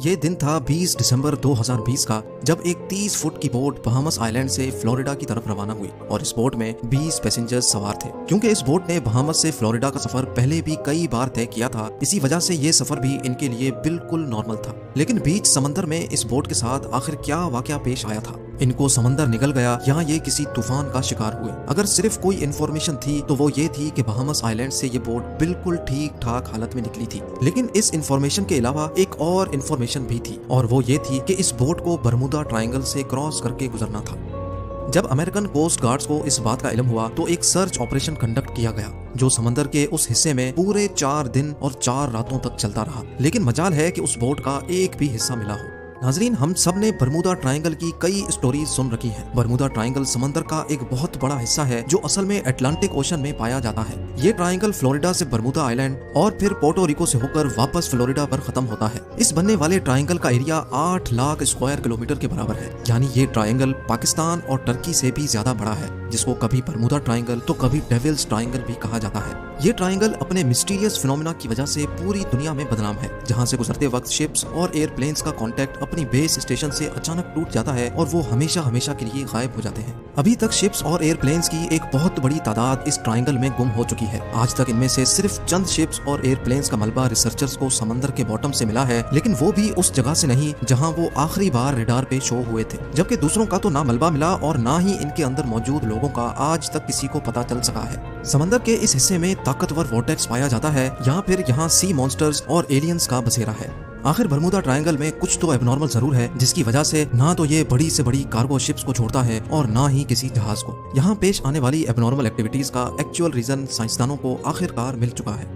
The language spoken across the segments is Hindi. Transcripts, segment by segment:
ये दिन था 20 दिसंबर 2020 का, जब एक 30 फुट की बोट बहामस आइलैंड से फ्लोरिडा की तरफ रवाना हुई और इस बोट में 20 पैसेंजर्स सवार थे। क्योंकि इस बोट ने बहामस से फ्लोरिडा का सफर पहले भी कई बार तय किया था, इसी वजह से ये सफर भी इनके लिए बिल्कुल नॉर्मल था। लेकिन बीच समंदर में इस बोट के साथ आखिर क्या वाकया पेश आया था? इनको समंदर निगल गया या ये किसी तूफान का शिकार हुए? अगर सिर्फ कोई इन्फॉर्मेशन थी तो वो ये थी कि बहामस आइलैंड से ये बोट बिल्कुल ठीक ठाक हालत में निकली थी। लेकिन इस इन्फॉर्मेशन के अलावा एक और इन्फॉर्मेशन भी थी, और वो ये थी कि इस बोट को बरमुदा ट्रायंगल से क्रॉस करके गुजरना था। जब अमेरिकन कोस्ट गार्ड्स को इस बात का इल्म हुआ तो एक सर्च ऑपरेशन कंडक्ट किया गया, जो समंदर के उस हिस्से में पूरे 4 दिन और 4 रातों तक चलता रहा। लेकिन मजाल है कि उस बोट का एक भी हिस्सा मिला हो। नाजरीन, हम सब ने बरमुदा ट्रायंगल की कई स्टोरीज सुन रखी हैं। बरमुदा ट्रायंगल समंदर का एक बहुत बड़ा हिस्सा है जो असल में अटलांटिक ओशन में पाया जाता है। ये ट्रायंगल फ्लोरिडा से बरमुदा आइलैंड और फिर पोर्टो रिको से होकर वापस फ्लोरिडा पर खत्म होता है। इस बनने वाले ट्रायंगल का एरिया 8 लाख स्क्वायर किलोमीटर के बराबर है। यानी ये ट्रायंगल पाकिस्तान और टर्की से भी ज्यादा बड़ा है, जिसको कभी बरमुदा ट्रायंगल तो कभी डेविल्स ट्रायंगल भी कहा जाता है। ये ट्रायंगल अपने मिस्टीरियस फिनोमेना की वजह से पूरी दुनिया में बदनाम है, जहाँ से गुजरते वक्त शिप्स और एयरप्लेन्स का कांटेक्ट अपनी बेस स्टेशन से अचानक टूट जाता है और वो हमेशा हमेशा के लिए गायब हो जाते हैं। अभी तक शिप्स और एयरप्लेन्स की एक बहुत बड़ी तादाद इस ट्रायंगल में गुम हो चुकी है। आज तक इनमें से सिर्फ चंद शिप्स और एयरप्लेन्स का मलबा रिसर्चर्स को समंदर के बॉटम से मिला है, लेकिन वो भी उस जगह से नहीं जहाँ वो आखिरी बार रेडार पे शो हुए थे। जबकि दूसरों का तो ना मलबा मिला और ना ही इनके अंदर मौजूद लोगों का आज तक किसी को पता चल सका है। समंदर के इस हिस्से में ताकतवर वोर्टेक्स पाया जाता है या फिर यहाँ सी मॉन्स्टर्स और एलियंस का बसेरा है। आखिर बरमुदा ट्रायंगल में कुछ तो एबनॉर्मल जरूर है, जिसकी वजह से ना तो ये बड़ी से बड़ी कार्गो शिप्स को छोड़ता है और ना ही किसी जहाज को। यहाँ पेश आने वाली एबनॉर्मल एक्टिविटीज का एक्चुअल रीजन साइंसदानों को आखिरकार मिल चुका है।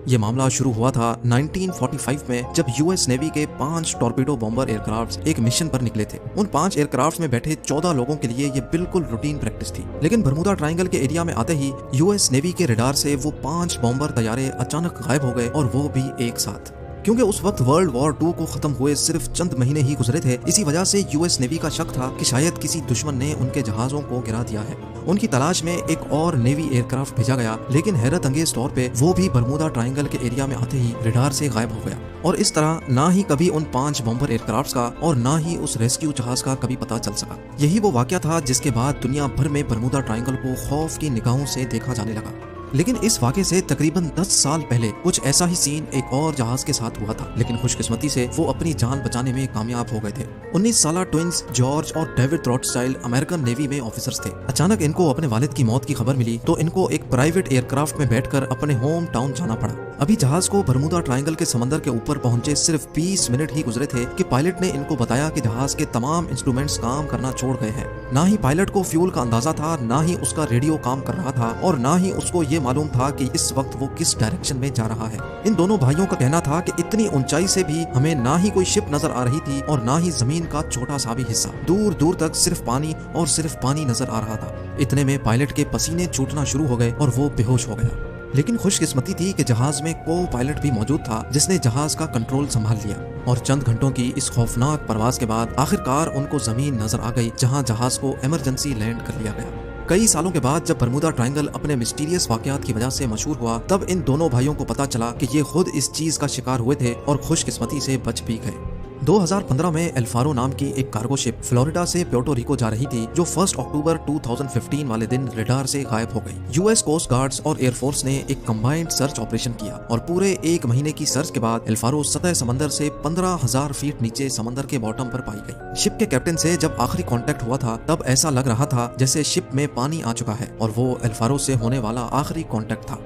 ये मामला शुरू हुआ था 1945 में, जब यूएस नेवी के 5 टॉर्पीडो बॉम्बर एयरक्राफ्ट एक मिशन पर निकले थे। उन 5 एयरक्राफ्ट में बैठे 14 लोगों के लिए ये बिल्कुल रूटीन प्रैक्टिस थी। लेकिन बरमुदा ट्रायंगल के एरिया में आते ही यूएस नेवी के रडार से वो 5 बॉम्बर तैयारे अचानक गायब हो गए, और वो भी एक साथ। क्योंकि उस वक्त वर्ल्ड वॉर 2 को खत्म हुए सिर्फ चंद महीने ही गुजरे थे, इसी वजह से यूएस नेवी का शक था कि शायद किसी दुश्मन ने उनके जहाजों को गिरा दिया है। उनकी तलाश में एक और नेवी एयरक्राफ्ट भेजा गया, लेकिन हैरत अंगेज तौर पे वो भी बरमुदा ट्रायंगल के एरिया में आते ही रडार से गायब हो गया। और इस तरह ना ही कभी उन 5 बॉम्बर एयरक्राफ्ट का और ना ही उस रेस्क्यू जहाज का कभी पता चल सका। यही वो वाकया था जिसके बाद दुनिया भर में बरमुदा ट्रायंगल को खौफ की निगाहों से देखा जाने लगा। लेकिन इस वाक़े से तकरीबन 10 साल पहले कुछ ऐसा ही सीन एक और जहाज के साथ हुआ था, लेकिन खुशकिस्मती से वो अपनी जान बचाने में कामयाब हो गए थे। 19 साला ट्विंस जॉर्ज और डेविड रॉथस्चाइल्ड अमेरिकन नेवी में ऑफिसर्स थे। अचानक इनको अपने वालिद की मौत की खबर मिली तो इनको एक प्राइवेट एयरक्राफ्ट में बैठकर अपने होम टाउन जाना पड़ा। अभी जहाज को बरमुदा ट्रायंगल के समंदर के ऊपर पहुंचे सिर्फ 20 मिनट ही गुजरे थे कि पायलट ने इनको बताया कि जहाज के तमाम इंस्ट्रूमेंट्स काम करना छोड़ गए हैं। ना ही पायलट को फ्यूल का अंदाजा था, ना ही उसका रेडियो काम कर रहा था, और ना ही उसको ये मालूम था कि इस वक्त वो किस डायरेक्शन में जा रहा है। इन दोनों भाइयों का कहना था कि इतनी ऊंचाई से भी हमें ना ही कोई शिप नजर आ रही थी और ना ही जमीन का छोटा सा भी हिस्सा। दूर दूर तक सिर्फ पानी और सिर्फ पानी नजर आ रहा था। इतने में पायलट के पसीने छूटना शुरू हो गए और वो बेहोश हो गया। लेकिन खुशकिस्मती थी कि जहाज में को पायलट भी मौजूद था, जिसने जहाज का कंट्रोल संभाल लिया, और चंद घंटों की इस खौफनाक परवाज के बाद आखिरकार उनको जमीन नजर आ गई, जहां जहाज को इमरजेंसी लैंड कर लिया गया। कई सालों के बाद जब बरमुदा ट्रायंगल अपने मिस्टीरियस वाकयात की वजह से मशहूर हुआ, तब इन दोनों भाइयों को पता चला कि ये खुद इस चीज का शिकार हुए थे और खुशकिस्मती से बच भी गए। 2015 में एल्फारो नाम की एक कार्गो शिप फ्लोरिडा से पोर्टो रिको जा रही थी, जो 1 अक्टूबर 2015 वाले दिन रडार से गायब हो गई। यूएस कोस्ट गार्ड्स और एयरफोर्स ने एक कंबाइंड सर्च ऑपरेशन किया और पूरे 1 महीने की सर्च के बाद एल्फारो सतह समंदर से 15,000 फीट नीचे समंदर के बॉटम पर पाई गई। शिप के कैप्टन से जब आखिरी कांटेक्ट हुआ था तब ऐसा लग रहा था जैसे शिप में पानी आ चुका है और वो एल्फारो से होने वाला आखिरी कांटेक्ट था।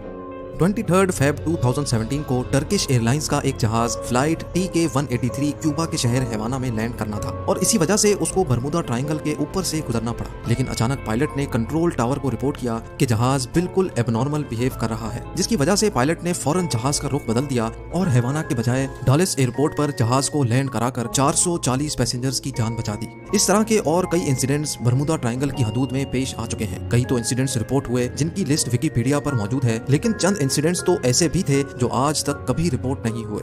23 फेब 2017 को टर्किश एयरलाइंस का एक जहाज फ्लाइट TK-183 क्यूबा के शहर हैवाना में लैंड करना था, और इसी वजह से उसको बरमुदा ट्रायंगल के ऊपर से गुजरना पड़ा। लेकिन अचानक पायलट ने कंट्रोल टावर को रिपोर्ट किया कि जहाज बिल्कुल एबनॉर्मल बिहेव कर रहा है, जिसकी वजह से पायलट ने फौरन जहाज का रुख बदल दिया और हैवाना के बजाय डलेस एयरपोर्ट पर जहाज को लैंड कराकर 440 पैसेंजर्स की जान बचा दी। इस तरह के और कई इंसिडेंट्स बरमुदा ट्रायंगल की हदूद में पेश आ चुके हैं। कई तो इंसिडेंट्स रिपोर्ट हुए जिनकी लिस्ट विकिपीडिया पर मौजूद है, लेकिन चंद इंसिडेंट्स तो ऐसे भी थे जो आज तक कभी रिपोर्ट नहीं हुए।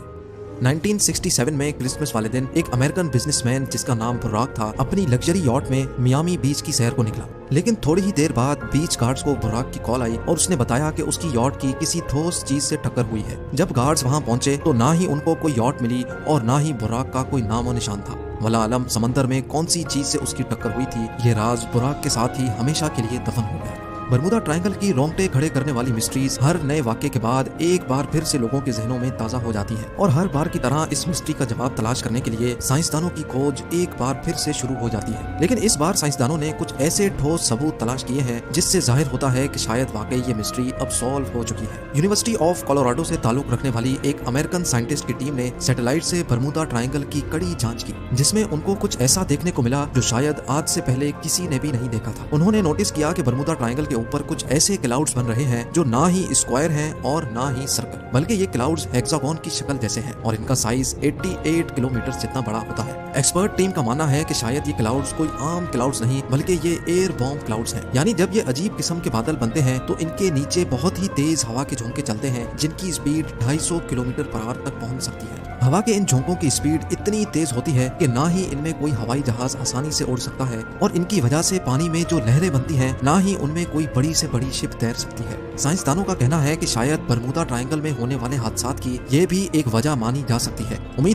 1967 में क्रिसमस वाले दिन एक अमेरिकन बिजनेसमैन जिसका नाम बुराक था अपनी लग्जरी यॉट में मियामी बीच की सैर को निकला। लेकिन थोड़ी ही देर बाद बीच गार्ड्स को बुराक की कॉल आई और उसने बताया कि उसकी यॉट की किसी ठोस चीज से टक्कर हुई है। जब गार्ड्स वहां पहुंचे तो ना ही उनको कोई यॉट मिली और ना ही बुराक का कोई नामो निशान था। वला आलम समंदर में कौन सी चीज से उसकी टक्कर हुई थी, ये राज बुराक के साथ ही हमेशा के लिए दफन हो गया। बरमूडा ट्रायंगल की रोंगटे खड़े करने वाली मिस्ट्रीज हर नए वाक्य के बाद एक बार फिर से लोगों के जहनों में ताजा हो जाती है और हर बार की तरह इस मिस्ट्री का जवाब तलाश करने के लिए साइंसदानों की खोज एक बार फिर से शुरू हो जाती है। लेकिन इस बार साइंसदानों ने कुछ ऐसे ठोस सबूत तलाश किए हैं जिससे जाहिर होता है कि शायद वाकई ये मिस्ट्री अब सॉल्व हो चुकी है। यूनिवर्सिटी ऑफ कोलोराडो से ताल्लुक रखने वाली एक अमेरिकन साइंटिस्ट की टीम ने सैटेलाइट से बरमूडा ट्रायंगल की कड़ी जांच की, जिसमें उनको कुछ ऐसा देखने को मिला जो शायद आज से पहले किसी ने भी नहीं देखा था। उन्होंने नोटिस किया कि बरमूडा ट्रायंगल के ऊपर कुछ ऐसे क्लाउड्स बन रहे हैं जो ना ही स्क्वायर हैं और ना ही सर्कल, बल्कि ये क्लाउड्स हेक्सागोन की शक्ल जैसे हैं और इनका साइज 88 किलोमीटर जितना बड़ा होता है। एक्सपर्ट टीम का मानना है कि शायद ये क्लाउड्स कोई आम क्लाउड्स नहीं बल्कि ये एयर बॉम्ब क्लाउड्स हैं। यानी जब ये अजीब किस्म के बादल बनते हैं तो इनके नीचे बहुत ही तेज हवा के झोंके चलते हैं जिनकी स्पीड 250 किलोमीटर पर आवर तक पहुंच सकती है। हवा के इन झोंकों की स्पीड इतनी तेज होती है कि ना ही इनमें कोई हवाई जहाज आसानी से उड़ सकता है और इनकी वजह से पानी में जो लहरें बनती हैं ना ही उनमें कोई बड़ी से बड़ी शिप तैर सकती है। साइंसदानों का कहना है कि शायद बरमूडा ट्रायंगल में होने वाले हादसात की ये भी एक वजह मानी जा सकती है। उम्मीद